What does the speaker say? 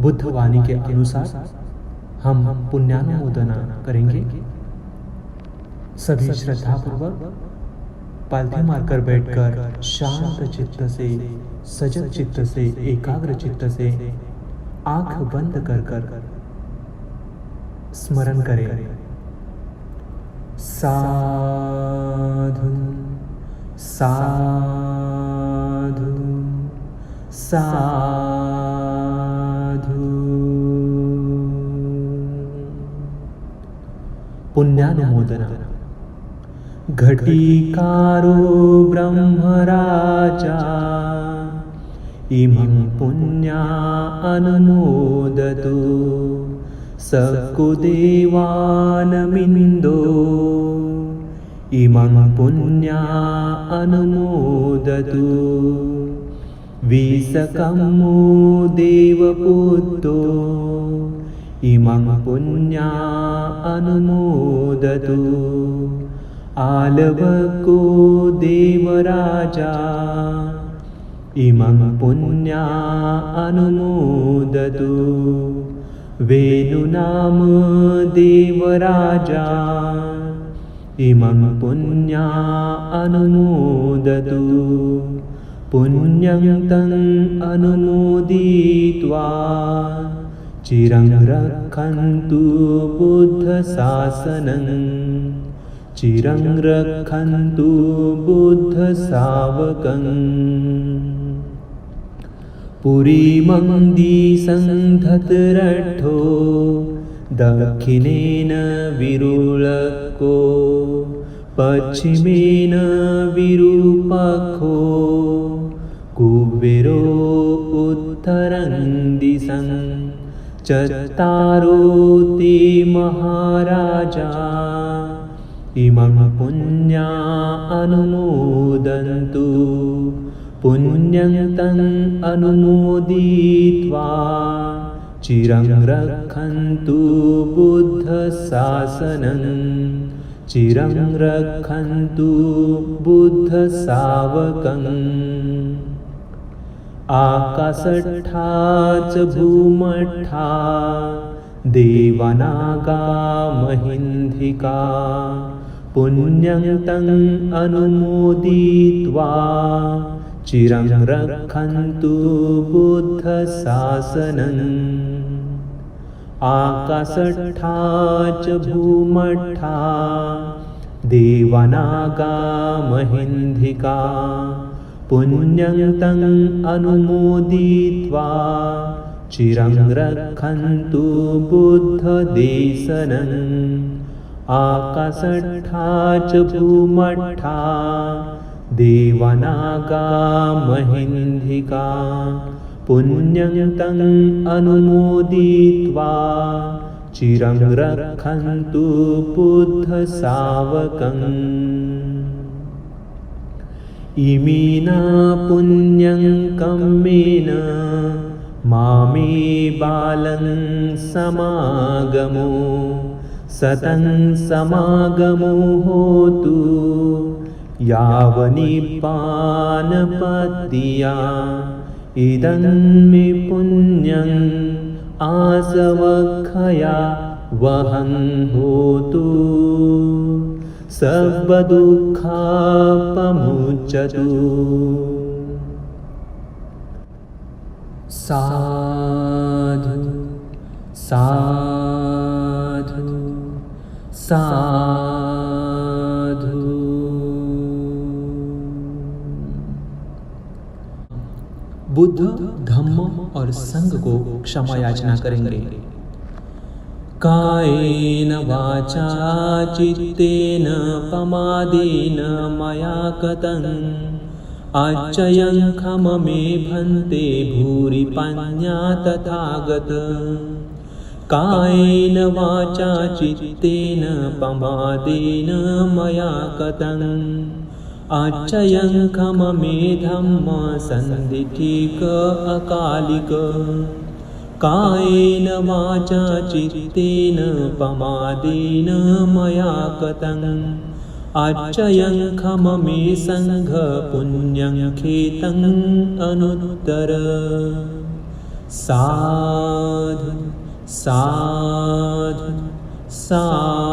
बुद्ध वाणी के अनुसार हम पुण्यानुमोदना करेंगे। सभी श्रद्धापूर्वक पालथी मारकर बैठकर शांत चित्त से, सजग चित्त से, एकाग्र चित्त से आंख बंद कर कर स्मरण करें। साधु साधु साधु। पुण्यानुमोदना। घटिकारो ब्रह्मराजा इमं पुण्या अनुमोदतु सकुदेवानमिन्दो इमं पुण्या अनुमोदतु विसकम्मो देवपुत्रो इमं पुण्या अनुमोदतु आलवको देवराजा इमं पुण्या अनुमोदतु वेणुनाम देवराजा इमं पुण्या अनुमोदतु पुण्यं तं अनुमोदित्वा चिरं रक्षन्तु बुद्धशासनं चिरं रक्षन्तु बुद्धशावकम् पुरीमंदिसंधतरठो दक्षिणेन विरुळको पश्चिमेन विरूपाखो कुबेरो उत्तरं दिशं चत्तारो ते महाराजा इमं पुण्या अनुमोदन्तु पुण्यं तं अनुमोदित्वा चिरं रक्षन्तु बुद्धशासनं चिरं रक्षन्तु बुद्धशावकम् आकाशट्ठा च भूमट्ठा देवानागा महिन्धिका पुण्यं तं अनुमोदित्वा चिरं रक्षन्तु बुद्धशासनं आकाशट्ठा च भूमट्ठा देवानागा महिन्धिका पुण्यं तं अनुमोदित्वा चिरं रक्षन्तु बुद्धदेशनं आकाशट्ठा च भूमट्ठा देवानागा महिन्धिका पुण्यं तं अनुमोदित्वा चिरं रक्षन्तु बुद्धशावकम् इमेना पुण्यं कम्मेन मामे बालं समागमो सतं समागमो होतु यावनिपानपत्तिया इदं मे पुण्यम् आसवक्षया वहं होतु सर्वदुःखापमुच्यतु साधु साधु साधु। बुद्ध, धम्म और संघ को क्षमा याचना करेंगे। कायेन वाचा चित्तेन पमादेन मया कृतं आच्चयं खम मे भन्ते भूरि पन्या तथागत। कायेन वाचा चित्तेन पमादेन मया कृतं आच्चयं खम मे धम्म सन्धिठिक अकालिक। कायेन वाचा चित्तेन पमादेन मया कृतं आच्चयं खम मे संघ पुण्यं खेतं अनुत्तर। साधु साधु साधु।